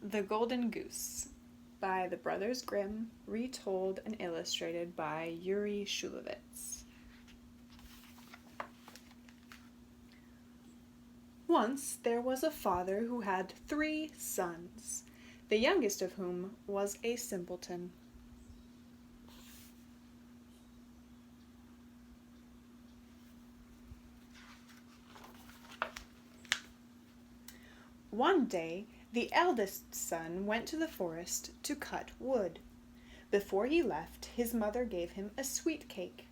The Golden Goose by the Brothers Grimm, retold and illustrated by Yuri Shulevitz. Once there was a father who had 3 sons, the youngest of whom was a simpleton. One day, the eldest son went to the forest to cut wood. Before he left, his mother gave him a sweet cake.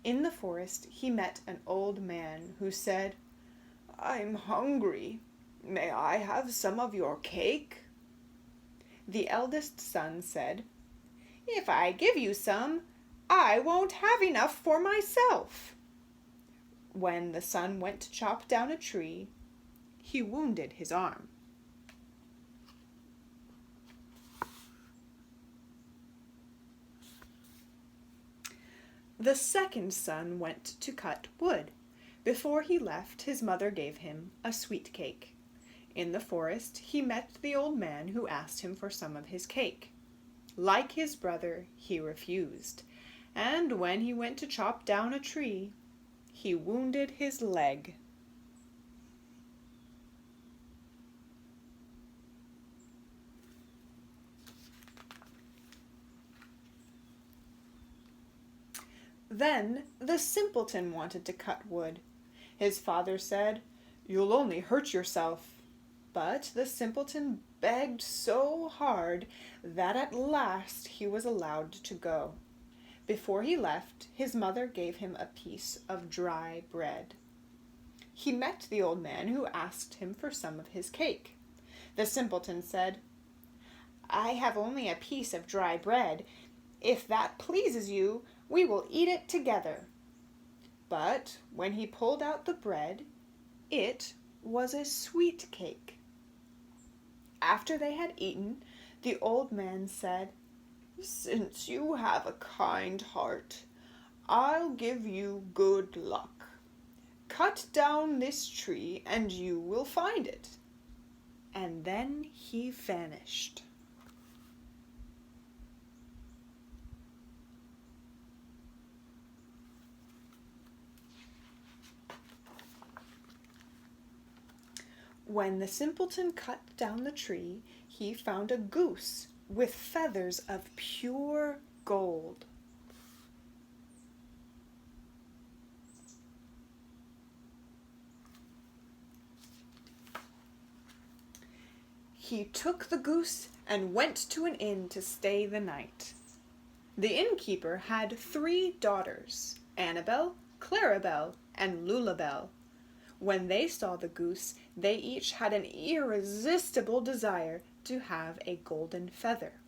In the forest, he met an old man who said, "I'm hungry. May I have some of your cake?" The eldest son said, "If I give you some, I won't have enough for myself." When the son went to chop down a tree, he wounded his arm. The second son went to cut wood. Before he left, his mother gave him a sweet cake. In the forest, he met the old man who asked him for some of his cake. Like his brother, he refused, and when he went to chop down a tree, he wounded his leg. Then the simpleton wanted to cut wood. His father said, "You'll only hurt yourself." But the simpleton begged so hard that at last he was allowed to go. Before he left, his mother gave him a piece of dry bread. He met the old man who asked him for some of his cake. The simpleton said, "I have only a piece of dry bread. If that pleases you, we will eat it together." But when he pulled out the bread, it was a sweet cake. After they had eaten, the old man said, "Since you have a kind heart, I'll give you good luck. Cut down this tree and you will find it." And then he vanished. When the simpleton cut down the tree, he found a goose with feathers of pure gold. He took the goose and went to an inn to stay the night. The innkeeper had 3 daughters, Annabel, Clarabel, and Lulabel. When they saw the goose, they each had an irresistible desire to have a golden feather.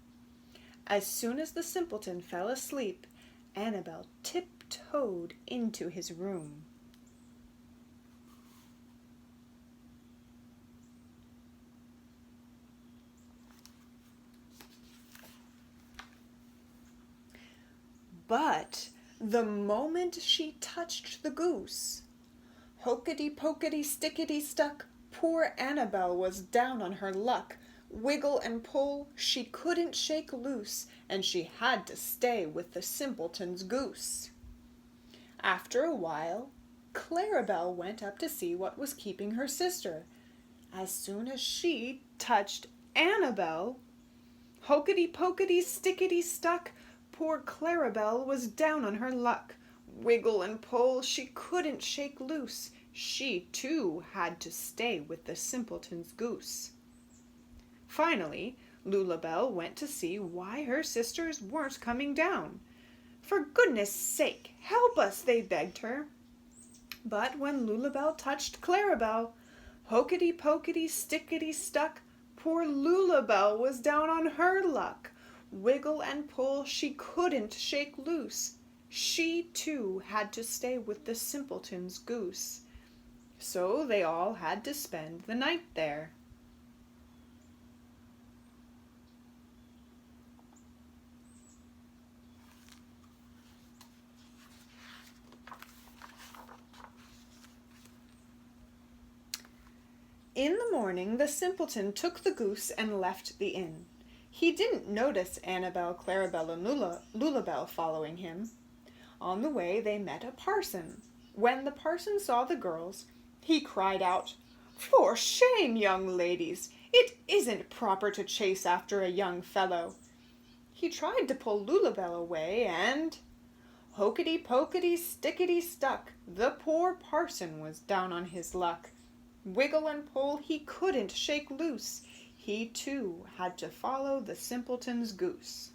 As soon as the simpleton fell asleep, Annabel tiptoed into his room. But the moment she touched the goose, hokety-pokety-stickety-stuck, poor Annabel was down on her luck. Wiggle and pull, she couldn't shake loose, and she had to stay with the simpleton's goose. After a while, Clarabel went up to see what was keeping her sister. As soon as she touched Annabel, hokety-pokety-stickety-stuck, poor Clarabel was down on her luck. Wiggle and pull, she couldn't shake loose. She, too, had to stay with the simpleton's goose. Finally, Lulabel went to see why her sisters weren't coming down. "For goodness' sake, help us," they begged her. But when Lulabel touched Clarabel, hokety-pokety-stickety-stuck, poor Lulabel was down on her luck. Wiggle and pull, she couldn't shake loose. She, too, had to stay with the simpleton's goose. So they all had to spend the night there. In the morning, the simpleton took the goose and left the inn. He didn't notice Annabel, Clarabel, and Lulabelle following him. On the way, they met a parson. When the parson saw the girls, he cried out, "For shame, young ladies! It isn't proper to chase after a young fellow." He tried to pull Lulabelle away, and hokety-pokety, stickety-stuck, the poor parson was down on his luck. Wiggle and pull, he couldn't shake loose. He, too, had to follow the simpleton's goose.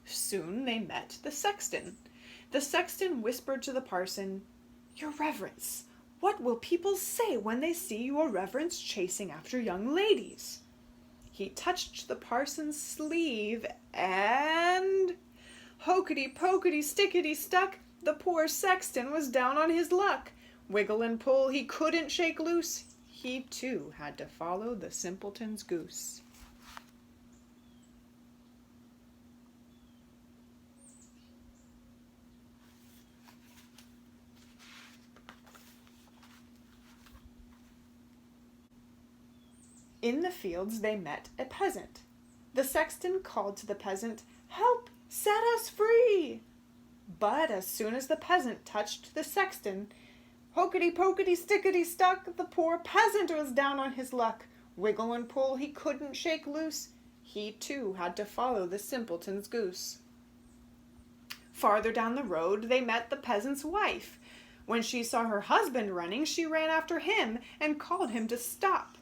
Soon they met the sexton. The sexton whispered to the parson, "Your reverence, what will people say when they see your reverence chasing after young ladies?" He touched the parson's sleeve, and hokety-pokety, stickety-stuck, the poor sexton was down on his luck. Wiggle and pull, he couldn't shake loose. He, too, had to follow the simpleton's goose. In the fields they met a peasant. The sexton called to the peasant, "Help! Set us free!" But as soon as the peasant touched the sexton, hokety-pokety, stickety-stuck, the poor peasant was down on his luck. Wiggle and pull, he couldn't shake loose. He, too, had to follow the simpleton's goose. Farther down the road they met the peasant's wife. When she saw her husband running, she ran after him and called him to stop.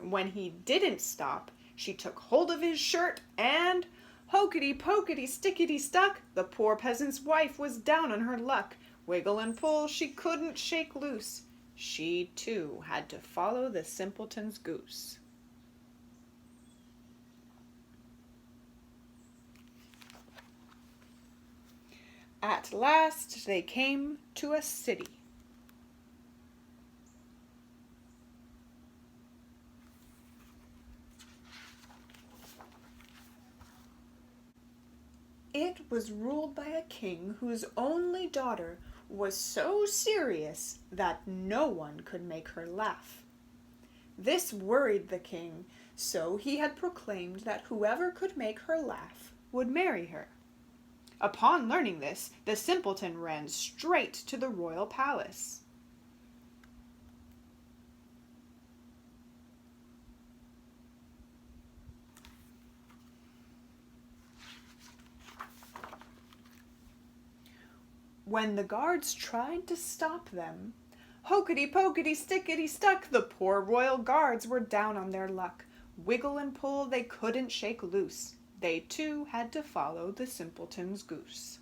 When he didn't stop, she took hold of his shirt and hokety-pokety, stickety-stuck, the poor peasant's wife was down on her luck. Wiggle and pull, she couldn't shake loose. She, too, had to follow the simpleton's goose. At last they came to a city. It was ruled by a king whose only daughter was so serious that no one could make her laugh. This worried the king, so he had proclaimed that whoever could make her laugh would marry her. Upon learning this, the simpleton ran straight to the royal palace. When the guards tried to stop them, hokety-pokety, stickety-stuck, the poor royal guards were down on their luck. Wiggle and pull, they couldn't shake loose. They, too, had to follow the simpleton's goose.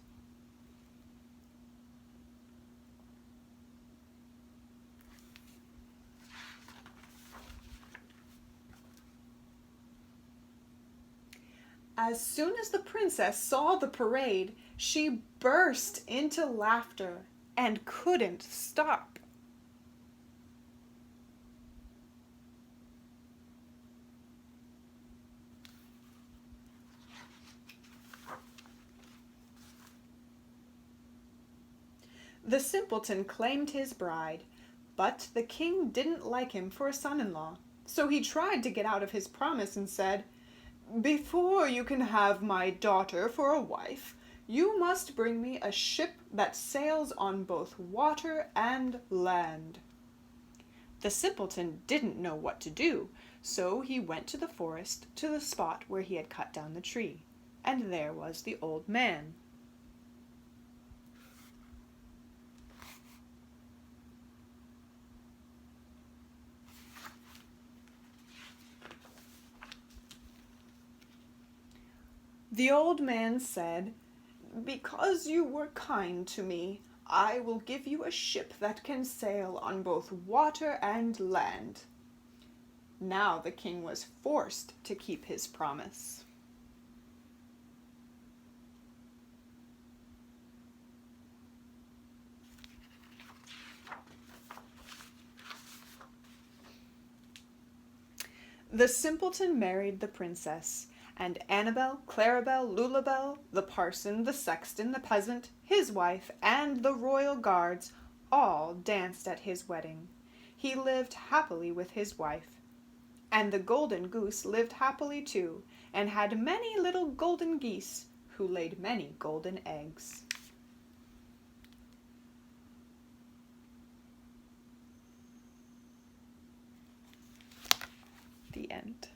As soon as the princess saw the parade, she burst into laughter and couldn't stop. The simpleton claimed his bride, but the king didn't like him for a son-in-law, so he tried to get out of his promise and said, "Before you can have my daughter for a wife, you must bring me a ship that sails on both water and land." The simpleton didn't know what to do, so he went to the forest to the spot where he had cut down the tree, and there was the old man. The old man said, "Because you were kind to me, I will give you a ship that can sail on both water and land." Now the king was forced to keep his promise. The simpleton married the princess, and Annabel, Clarabel, Lulabelle, the parson, the sexton, the peasant, his wife, and the royal guards all danced at his wedding. he lived happily with his wife. And the golden goose lived happily too, and had many little golden geese, who laid many golden eggs. The end.